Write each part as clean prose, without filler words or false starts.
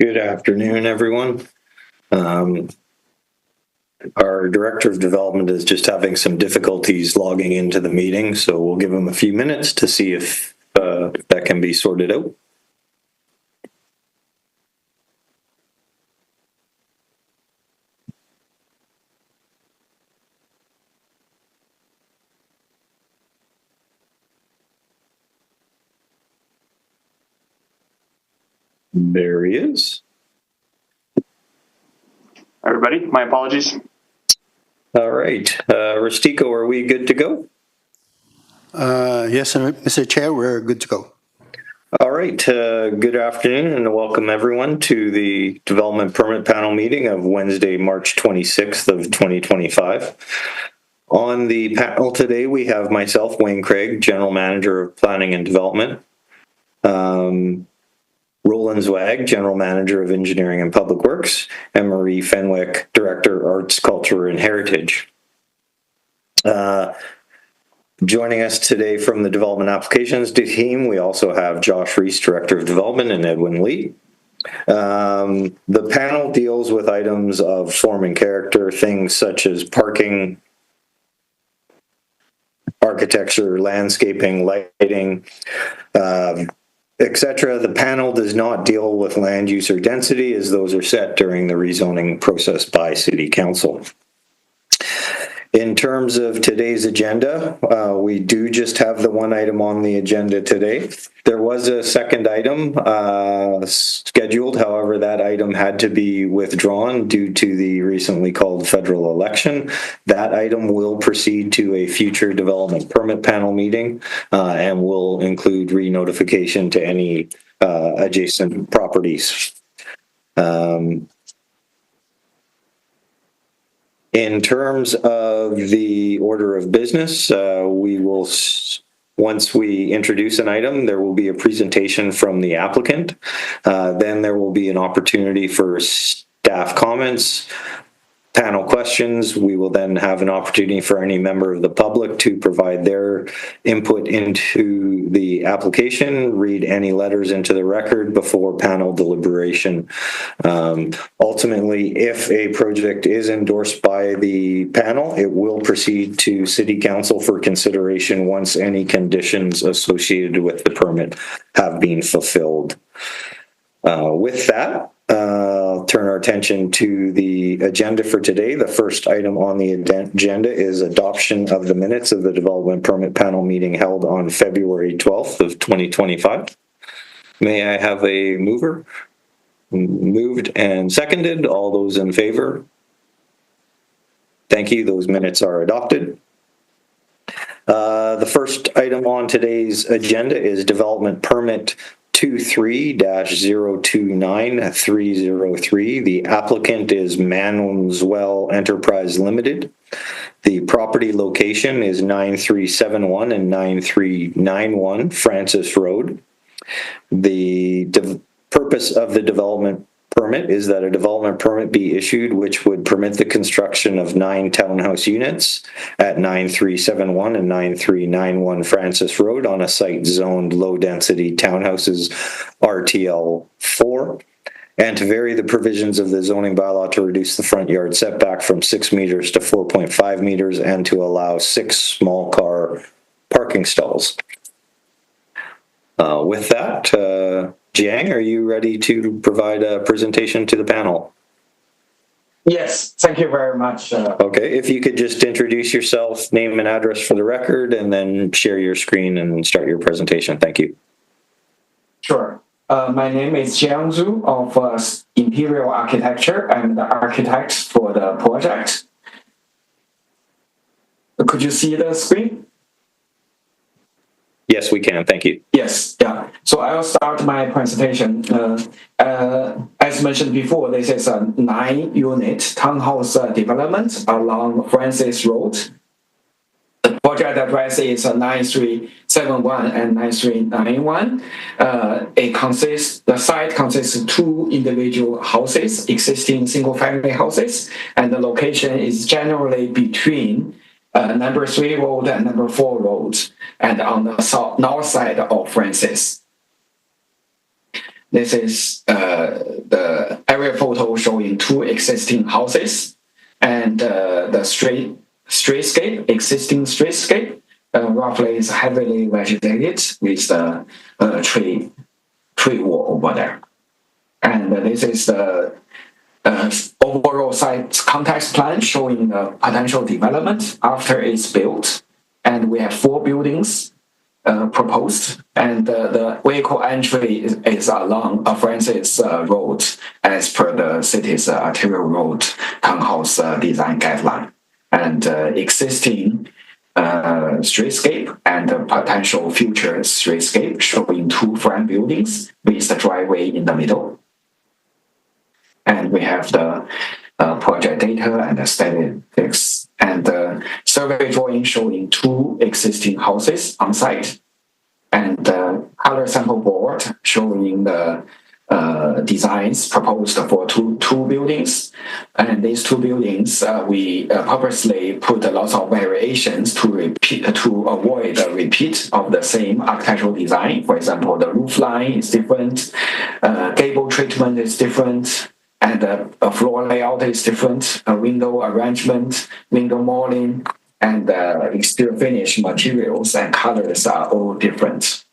Good afternoon, everyone. Our Director of Development is just having some difficulties logging into the meeting, so we'll give him a few minutes to see if that can be sorted out. There he is. Everybody, my apologies. All right. Rustico, are we good to go? Yes, Mr. Chair, we're good to go. All right. Good afternoon and welcome everyone to the Development Permit Panel meeting of Wednesday, March 26th of 2025. On the panel today, we have myself, Wayne Craig, General Manager of Planning and Development. Roland Zwag, General Manager of Engineering and Public Works, and Marie Fenwick, Director, Arts, Culture, and Heritage. Joining us today from the Development Applications team, we also have Josh Reese, Director of Development, and Edwin Lee. The panel deals with items of form and character, things such as parking, architecture, landscaping, lighting, etc. The panel does not deal with land use or density, as those are set during the rezoning process by City Council. In terms of today's agenda, we do just have the one item on the agenda today. There was a second item scheduled, however, that item had to be withdrawn due to the recently called federal election. That item will proceed to a future development permit panel meeting and will include re-notification to any adjacent properties. In terms of the order of business, we will, once we introduce an item, there will be a presentation from the applicant. Then there will be an opportunity for staff comments, panel questions. We will then have an opportunity for any member of the public to provide their input into the application, read any letters into the record before panel deliberation. Ultimately, if a project is endorsed by the panel, it will proceed to City Council for consideration once any conditions associated with the permit have been fulfilled. With that, I'll turn our attention to the agenda for today. The first item on the agenda is adoption of the minutes of the Development Permit Panel meeting held on February 12th of 2025. May I have a mover? Moved and seconded. All those in favor? Thank you. Those minutes are adopted. The first item on today's agenda is Development Permit 23-029303. The applicant is Manswell Enterprise Limited. The property location is 9371 and 9391 Francis Road. The purpose of the development permit is that a development permit be issued which would permit the construction of 9 townhouse units at 9371 and 9391 Francis Road on a site zoned low-density townhouses RTL 4, and to vary the provisions of the zoning bylaw to reduce the front yard setback from 6 meters to 4.5 meters and to allow 6 small car parking stalls. With that, Jiang, are you ready to provide a presentation to the panel? Yes, thank you very much. Okay, if you could just introduce yourself, name and address for the record, and then share your screen and start your presentation. Thank you. Sure. My name is Jiang Zhu of Imperial Architecture. I'm the architect for the project. Could you see the screen? Yes, we can. Thank you. Yes, yeah. So I'll start my presentation. As mentioned before, this is a 9-unit townhouse development along Francis Road. The project address is 9371 and 9391. The site consists of 2 individual houses, existing single-family houses, and the location is generally between number 3 road and number 4 road, and on the north side of Francis. This is the aerial photo showing two existing houses and the streetscape, existing streetscape, roughly is heavily vegetated with the tree wall over there. And this is the overall site context plan showing the potential development after it's built. And we have 4 buildings proposed, and the vehicle entry is along Francis Road as per the city's arterial road townhouse design guideline. And existing streetscape and potential future streetscape showing 2 front buildings with the driveway in the middle. And we have the project data and the statistics and the survey drawing showing 2 existing houses on site, and the color sample board showing the designs proposed for two buildings. And these 2 buildings, we purposely put lots of variations to avoid the repeat of the same architectural design. For example, the roof line is different, gable treatment is different, and the floor layout is different, window arrangement, window molding, and exterior finish materials and colors are all different.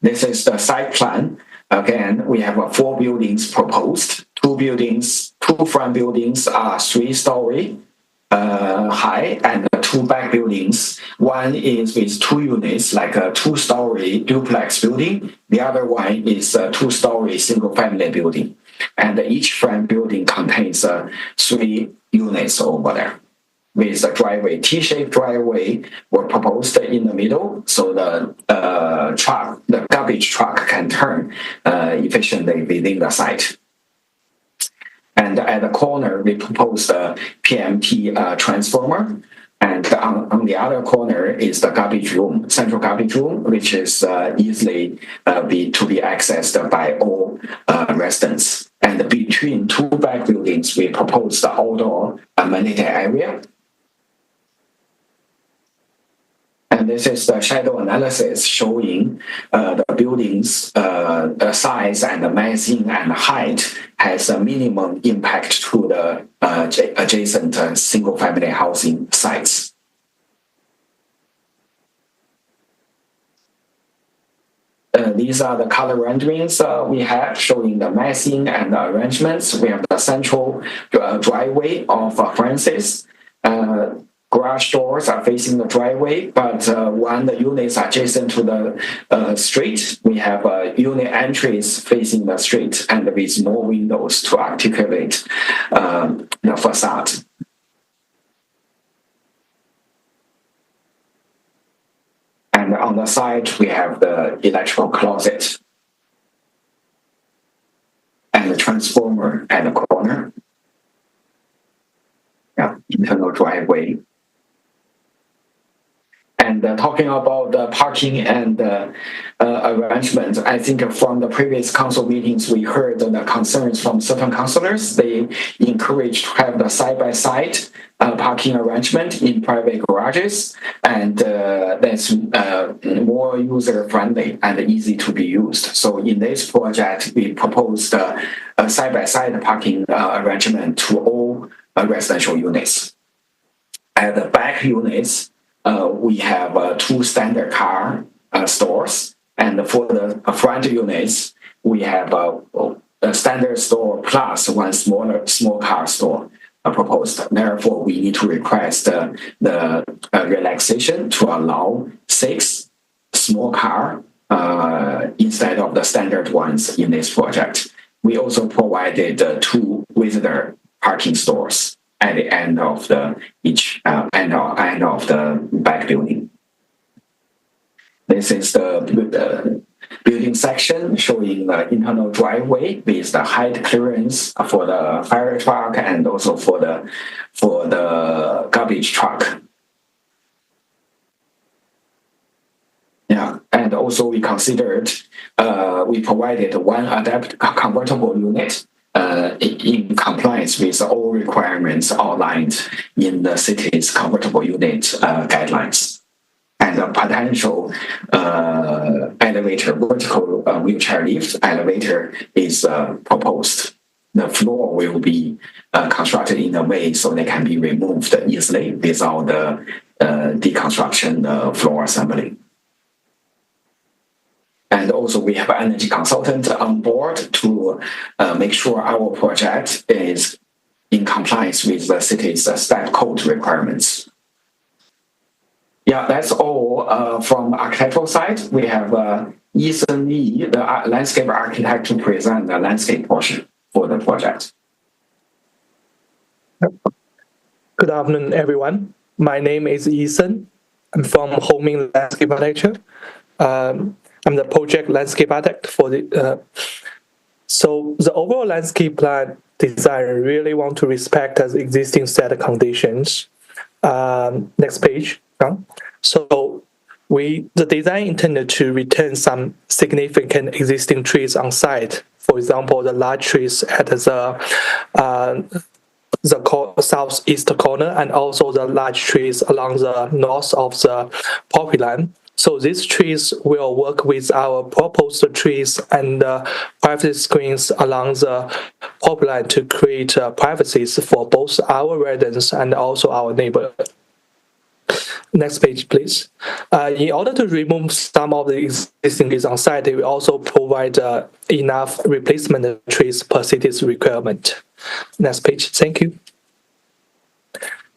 This is the site plan. Again, we have 4 buildings proposed. 2 front buildings are 3-story high, and 2 back buildings. One is with 2 units, like a 2-story duplex building. The other one is a 2-story single-family building. And each front building contains 3 units over there, with the driveway, T-shaped driveway were proposed in the middle, so the garbage truck can turn efficiently within the site. And at the corner, we proposed a PMT transformer. And on the other corner is the garbage room, central garbage room, which is easily to be accessed by all residents. And between 2 back buildings, we proposed the outdoor amenity area. And this is the shadow analysis showing the building's size and the massing and height has a minimum impact to the adjacent single-family housing sites. These are the color renderings we have showing the massing and the arrangements. We have the central driveway of Francis. Garage doors are facing the driveway, but when the units are adjacent to the street, we have unit entries facing the street and with more windows to articulate the facade. And on the side, we have the electrical closet and the transformer at the corner. Yeah, internal driveway. And talking about the parking and arrangement, I think from the previous council meetings, we heard the concerns from certain councillors. They encourage to have the side-by-side parking arrangement in private garages, and that's more user-friendly and easy to be used. So in this project, we proposed a side-by-side parking arrangement to all residential units. At the back units, we have 2 standard car stores, and for the front units, we have a standard store plus 1 small car store proposed. Therefore, we need to request the relaxation to allow 6 small car instead of the standard ones in this project. We also provided 2 visitor parking stores at the end of each end of the back building. This is the building section showing the internal driveway with the height clearance for the fire truck and also for the garbage truck. Yeah, and also we considered we provided 1 convertible unit in compliance with all requirements outlined in the city's convertible unit guidelines. and a potential elevator, vertical wheelchair lift elevator is proposed. The floor will be constructed in a way so they can be removed easily without the deconstruction floor assembly. And also we have an energy consultant on board to make sure our project is in compliance with the city's STEP code requirements. Yeah, that's all from architectural side. We have Ethan Lee, the landscape architect, to present the landscape portion for the project. Good afternoon, everyone. My name is Ethan. I'm from Homing Landscape Architecture. I'm the project landscape architect for the. So the overall landscape plan design really want to respect the existing set of conditions. Next page. So the design intended to retain some significant existing trees on site. For example, the large trees at the southeast corner, and also the large trees along the north of the property line. So these trees will work with our proposed trees and privacy screens along the property line to create privacies for both our residents and also our neighbor. Next page, please. In order to remove some of the existing trees on site, we also provide enough replacement trees per city's requirement. Next page, thank you.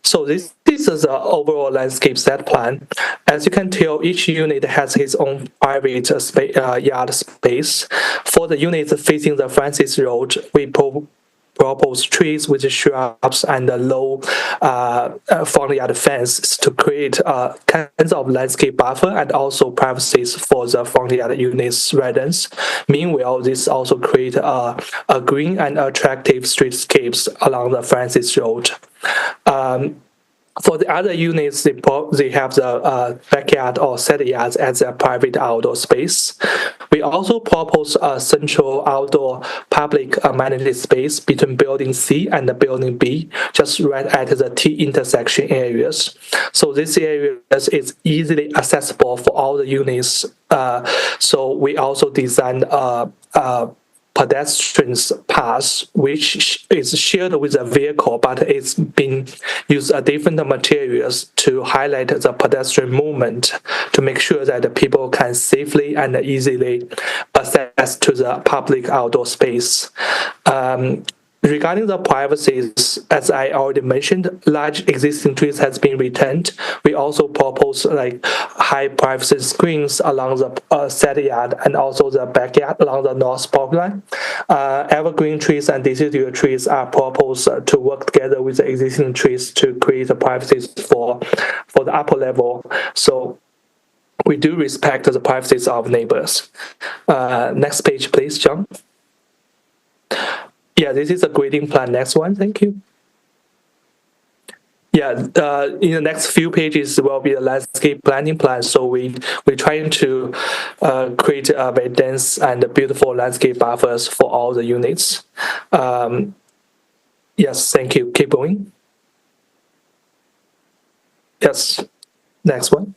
So this is the overall landscape set plan. As you can tell, each unit has its own private yard space. For the units facing the Francis Road, we propose trees with shrubs and a low front yard fence to create kinds of landscape buffer and also privacies for the front yard units residents. Meanwhile, this also create a green and attractive streetscapes along the Francis Road. For the other units, they have the backyard or set yards as a private outdoor space. We also propose a central outdoor public amenity space between building C and the building B, just right at the T intersection areas. So this area is easily accessible for all the units. So we also designed a pedestrians path, which is shared with a vehicle, but it's been used different materials to highlight the pedestrian movement to make sure that the people can safely and easily access to the public outdoor space. Regarding the privacies, as I already mentioned, large existing trees has been retained. We also propose like high privacy screens along the set yard and also the backyard along the north property line. Evergreen trees and deciduous trees are proposed to work together with the existing trees to create the privacies for the upper level. So we do respect the privacies of neighbors. Next page, please, John. Yeah, this is a grading plan. Next one, thank you. Yeah, in the next few pages will be a landscape planning plan. So we're trying to create a very dense and beautiful landscape buffers for all the units. Yes, thank you. Keep going. Yes, next one.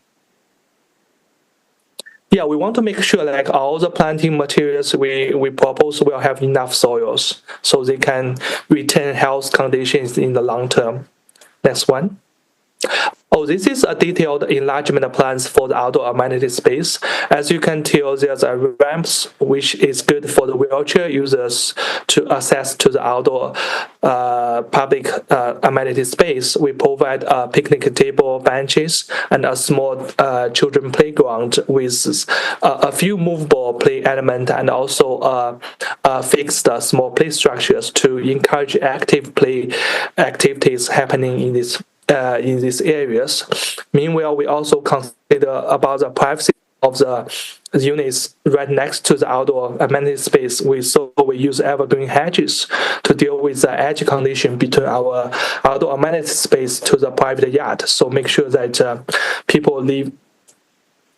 Yeah, we want to make sure like all the planting materials we propose will have enough soils so they can retain health conditions in the long term. Next one. Oh, this is a detailed enlargement plans for the outdoor amenity space. As you can tell, there's a ramps which is good for the wheelchair users to access to the outdoor public amenity space. We provide a picnic table, benches, and a small children playground with a few movable play element and also fixed small play structures to encourage active play activities happening in these areas. Meanwhile, we also consider about the privacy of the units right next to the outdoor amenity space. So we use evergreen hedges to deal with the edge condition between our outdoor amenity space to the private yard. So make sure that people live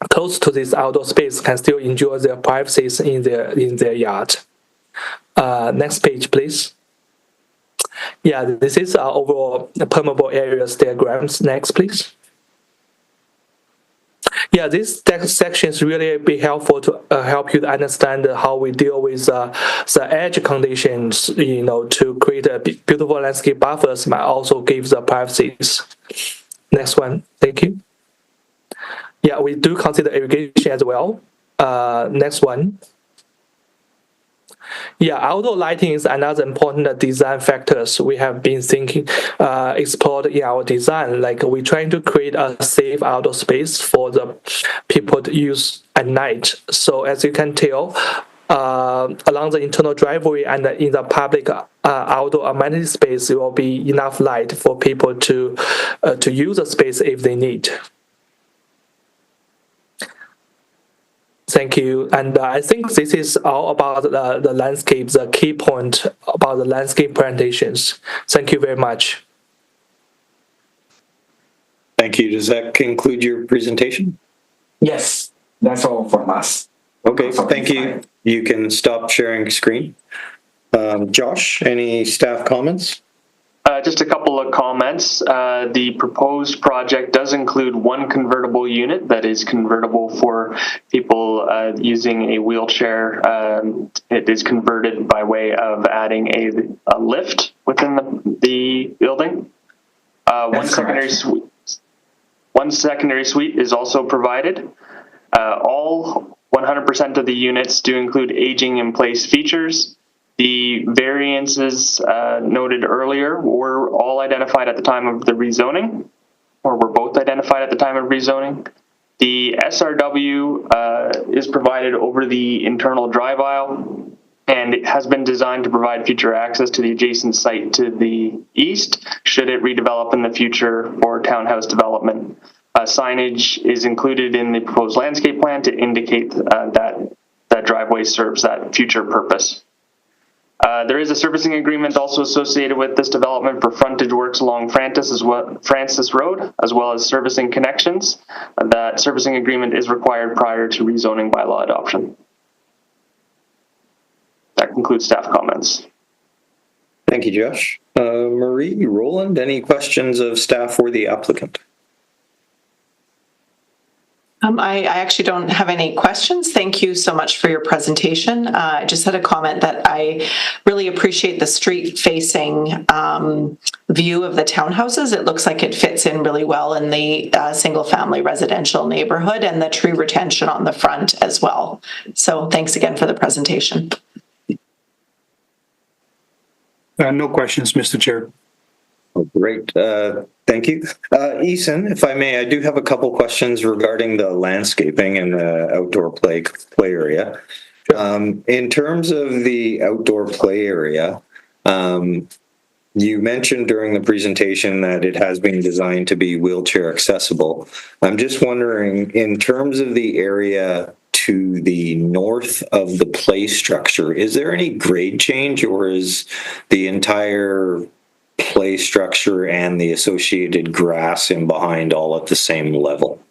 close to this outdoor space can still enjoy their privacies in their yard. Next page, please. Yeah, this is our overall permeable areas diagrams. Next, please. Yeah, this text sections really be helpful to help you to understand how we deal with the edge conditions, to create a beautiful landscape buffers, but also give the privacies. Next one, thank you. Yeah, we do consider irrigation as well. Next one. Yeah, outdoor lighting is another important design factors we have been explored in our design. Like we're trying to create a safe outdoor space for the people to use at night. So as you can tell, along the internal driveway and in the public outdoor amenity space, there will be enough light for people to use the space if they need. Thank you. And I think this is all about the landscape, the key point about the landscape presentations. Thank you very much. Thank you. Does that conclude your presentation? Yes, that's all from us. Okay, thank you. You can stop sharing screen. Josh, any staff comments? Just a couple of comments. The proposed project does include one convertible unit that is convertible for people using a wheelchair. It is converted by way of adding a lift within the building. One secondary suite is also provided. All 100% of the units do include aging in place features. The variances noted earlier were all identified at the time of the rezoning, or were both identified at the time of rezoning. The SRW is provided over the internal drive aisle, and it has been designed to provide future access to the adjacent site to the east, should it redevelop in the future for townhouse development. Signage is included in the proposed landscape plan to indicate that driveway serves that future purpose. There is a servicing agreement also associated with this development for frontage works along Francis Road, as well as servicing connections. That servicing agreement is required prior to rezoning bylaw adoption. That concludes staff comments. Thank you, Josh. Marie, Roland, any questions of staff or the applicant? I actually don't have any questions. Thank you so much for your presentation. I just had a comment that I really appreciate the street-facing view of the townhouses. It looks like it fits in really well in the single-family residential neighborhood, and the tree retention on the front as well. So thanks again for the presentation. No questions, Mr. Chair. Oh, great. Thank you. Eason, if I may, I do have a couple questions regarding the landscaping and the outdoor play area. In terms of the outdoor play area, you mentioned during the presentation that it has been designed to be wheelchair accessible. I'm just wondering, in terms of the area to the north of the play structure, is there any grade change, or is the entire play structure and the associated grass in behind all at the same level?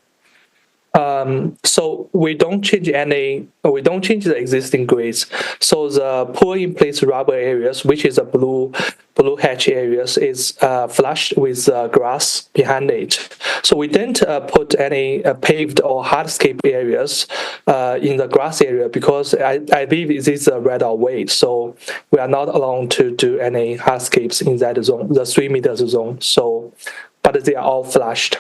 So we don't change the existing grades. So the pour in place rubber areas, which is a blue hatch areas, is flushed with grass behind it. So we didn't put any paved or hardscape areas in the grass area, because I believe this is a right of way. So we are not allowed to do any hardscapes in that zone, the 3 meters zone. So, but they are all flushed.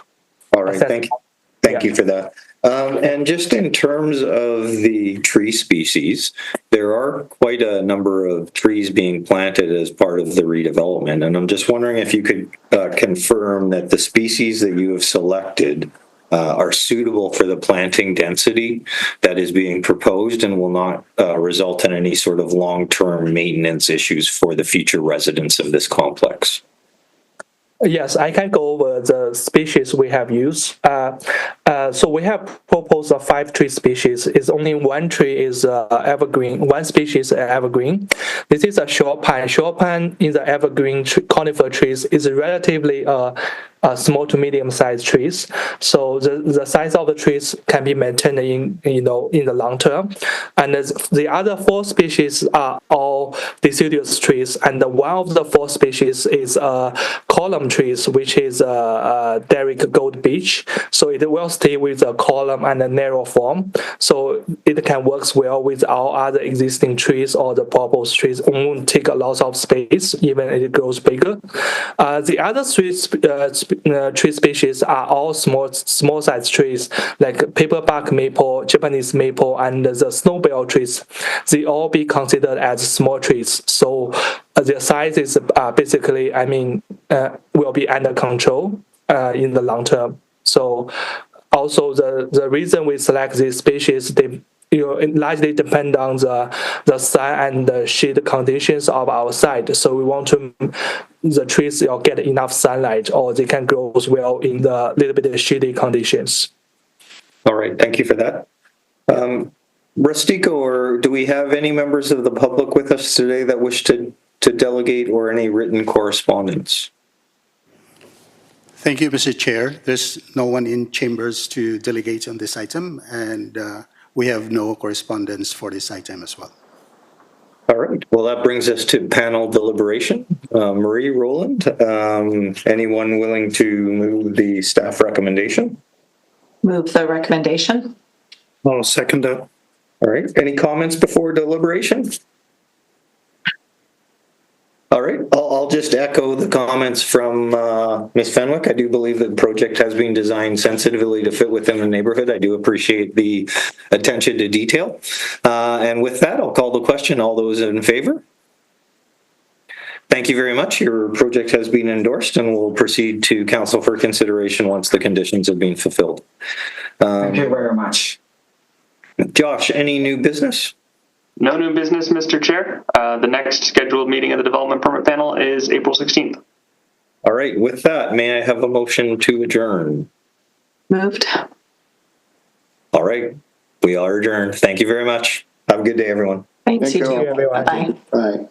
All right, thank you for that. And just in terms of the tree species, there are quite a number of trees being planted as part of the redevelopment. And I'm just wondering if you could confirm that the species that you have selected are suitable for the planting density that is being proposed and will not result in any sort of long-term maintenance issues for the future residents of this complex. Yes, I can go over the species we have used. So we have proposed 5 tree species. It's only one tree is evergreen. One species is evergreen. This is a short pine. Short pine in the evergreen conifer trees is relatively small to medium sized trees. So the size of the trees can be maintained in the long term. And the other 4 species are all deciduous trees, and one of the 4 species is column trees, which is Derrick Gold Beech. So it will stay with the column and the narrow form. So it can work well with our other existing trees or the proposed trees. It won't take a lot of space, even if it grows bigger. The other 3 tree species are all small size trees, like paperbark maple, Japanese maple, and the snowbell trees. They all be considered as small trees. So their size is basically, will be under control in the long term. So also the reason we select these species, it largely depend on the sun and the shade conditions of our site. So we want the trees will get enough sunlight, or they can grow well in the little bit shady conditions. All right, thank you for that. Rustico, or do we have any members of the public with us today that wish to delegate, or any written correspondence? Thank you, Mr. Chair. There's no one in chambers to delegate on this item, and we have no correspondence for this item as well. All right, well, that brings us to panel deliberation. Marie, Roland, anyone willing to move the staff recommendation? Move the recommendation. I'll second that. All right, any comments before deliberation? All right, I'll just echo the comments from Ms. Fenwick. I do believe the project has been designed sensitively to fit within the neighborhood. I do appreciate the attention to detail. And with that, I'll call the question. All those in favor? Thank you very much. Your project has been endorsed, and we'll proceed to council for consideration once the conditions have been fulfilled. Thank you very much. Josh, any new business? No new business, Mr. Chair. The next scheduled meeting of the Development Permit Panel is April 16th. All right, with that, may I have a motion to adjourn? Moved. All right, we are adjourned. Thank you very much. Have a good day, everyone. Thanks, Thank you you. too. Bye. Bye.